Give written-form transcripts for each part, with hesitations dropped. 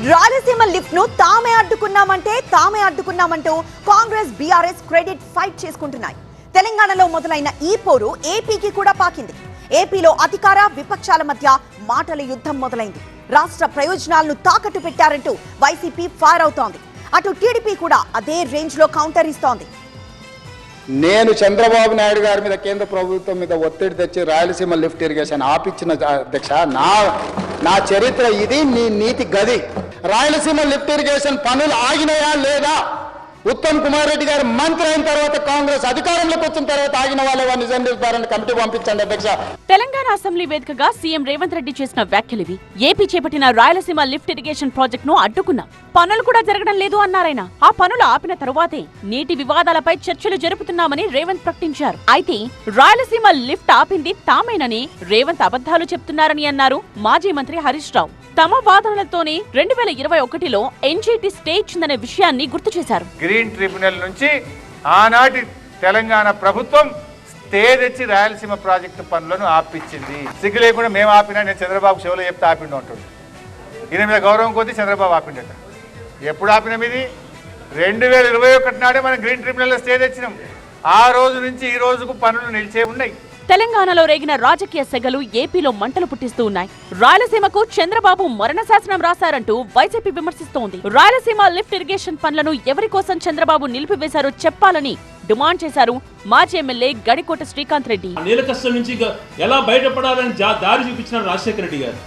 Rayalaseema lift ను తామే అడ్డుకున్నామంటూ Congress BRS credit fight చేసుకుంటున్నాయి. తెలంగాణలో మొదలైన ఈ పోరు ఏపీకి కూడా పాకింది. ఏపీలో అధికార విపక్షాల మధ్య మాటల యుద్ధం మొదలైంది. రాష్ట్ర ప్రయోజనాలను తాకట్టు పెట్టారంటూ వైసీపీ ఫైర్ అవుతోంది. అటు టీడీపీ కూడా అదే రేంజ్ లో కౌంటర్ ఇస్తోంది. నేను చంద్రబాబు నాయుడు గారి మీద కేంద్ర ప్రభుత్వం మీద ఒత్తిడి తెచ్చి రాయలసీమ లిఫ్ట్ ఇరిగేషన్ ఆపిచ్చిన అధ్యక్ష నా చరిత్ర ఇది, నీ నీతి గది. రాయలసీమ లిఫ్ట్ ఇరిగేషన్ పనులు ఆగినాయా లేదా? ఉత్తమ్ కుమార్ రెడ్డి గారు మంత్రి అయిన తర్వాత కాంగ్రెస్ అధికారంలోకి వచ్చిన తర్వాత ఆగిన వాళ్ళ నిజం నిర్ధారణ కమిటీ పంపించండి అధ్యక్ష. తెలంగాణ అసెంబ్లీ వేదికగా సీఎం రేవంత్ రెడ్డి చేసిన వ్యాఖ్యలివి. ఏపీ చేపట్టిన రాయలసీమ లిఫ్ట్ ఇరిగేషన్ ప్రాజెక్ట్ ను అడ్డుకున్నాం, పనులు కూడా జరగడం లేదు అన్నారాయన. ఆ పనులు ఆపిన తరువాతే నీటి వివాదాలపై చర్చలు జరుపుతున్నామని రేవంత్ ప్రకటించారు. అయితే రాయలసీమ లిఫ్ట్ ఆపింది తామేనని రేవంత్ అబద్ధాలు చెప్తున్నారని అన్నారు మాజీ మంత్రి హరీష్ రావు. తమ వాదనలతోనే 2021లో ఎన్జీటీ స్టే ఇచ్చిందనే విషయాన్ని గుర్తు చేశారు. గ్రీన్ ట్రిబ్యునల్ నుంచి ఆనాటి తెలంగాణ ప్రభుత్వం స్టే తెచ్చి రాయలసీమ ప్రాజెక్టు పనులను ఆపించింది. సిగ్గు లేకుండా మేము ఆపినా, నేను చంద్రబాబు చెవులో చెప్తే ఆపిండు అంటాడు. ఈయన మీద గౌరవం కొద్దీ చంద్రబాబు ఆపిండట. ఎప్పుడు ఆపినాం? ఇది 2021 నాడే మనం గ్రీన్ ట్రిబ్యునల్లో స్టే తెచ్చినాం. ఆ రోజు నుంచి ఈ రోజుకు పనులు నిలిచే ఉన్నాయి. తెలంగాణలో రేగిన రాజకీయ సెగలు ఏపీలో మంటలు పుట్టిస్తూ ఉన్నాయి. రాయలసీమకు చంద్రబాబు మరణ శాసనం రాశారంటూ వైసీపీ విమర్శిస్తోంది. రాయలసీమ లిఫ్ట్ ఇరిగేషన్ పనులను ఎవరి కోసం చంద్రబాబు నిలిపివేశారో చెప్పాలని డిమాండ్ చేశారు మాజీ ఎమ్మెల్యే గడికోట శ్రీకాంత్ రెడ్డి. నీళ్ళ కష్టం నుంచి ఎలా బయటపడాలని దారి చూపించిన రాజశేఖర రెడ్డి గారు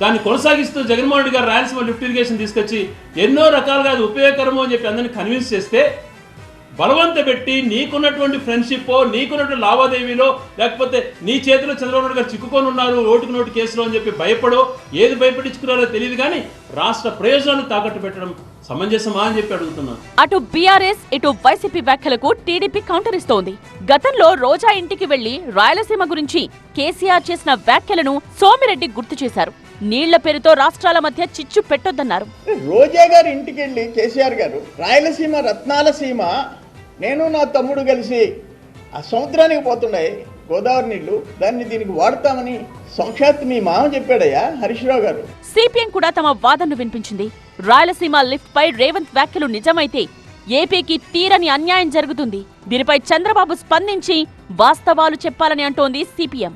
దాన్ని కొనసాగిస్తూ జగన్మోహన్ రెడ్డి గారు రాయలసీమ లిఫ్ట్ ఇరిగేషన్ తీసుకొచ్చి ఎన్నో రకాలుగా అది ఉపయోగకరమో అని చెప్పి అందరినీ కన్విన్స్ చేస్తే, బలవంత పెట్టి నీకున్నటువంటి ఫ్రెండ్షిప్, నీకున్నటువంటి లావాదేవీలో, లేకపోతే నీ చేతిలో చంద్రబాబు నాయుడు గారు చిక్కుకొని ఉన్నారు ఓటుకు నోటు కేసులో అని చెప్పి భయపడో ఏది భయపడించుకున్నారో తెలియదు, కానీ రాష్ట్ర ప్రయోజనాలను తాకట్టు పెట్టడం సమంజసమా అని చెప్పి అడుగుతున్నాను. అటు బీఆర్ఎస్ ఇటు వైసీపీ వ్యాఖ్యలకు టీడీపీ కౌంటర్ ఇస్తోంది. గతంలో రోజా ఇంటికి వెళ్లి రాయలసీమ గురించి కేసీఆర్ చేసిన వ్యాఖ్యలను సోమిరెడ్డి గుర్తు చేశారు. నీళ్ల పేరుతో రాష్ట్రాల మధ్య చిచ్చు పెట్టొద్దన్నారు. రోజా గారి ఇంటికి వెళ్లి కేసీఆర్ గారు రాయలసీమ రత్నాల సీమ, నేను నా తమ్ముడు కలిసి ఆ సముద్రానికి పోతున్నాయి గోదావరి నీళ్లు, దాన్ని దీనికి వాడతామని సాక్షాత్ మీ మామ చెప్పాడయ్యా హరీష్ రావు గారు. సిపిఎం కూడా తమ వాదనను వినిపించింది. రాయలసీమ లిఫ్ట్ పై రేవంత్ వ్యాఖ్యలు నిజమైతే ఏపీకి తీరని అన్యాయం జరుగుతుంది. దీనిపై చంద్రబాబు స్పందించి వాస్తవాలు చెప్పాలని అంటోంది సిపిఎం.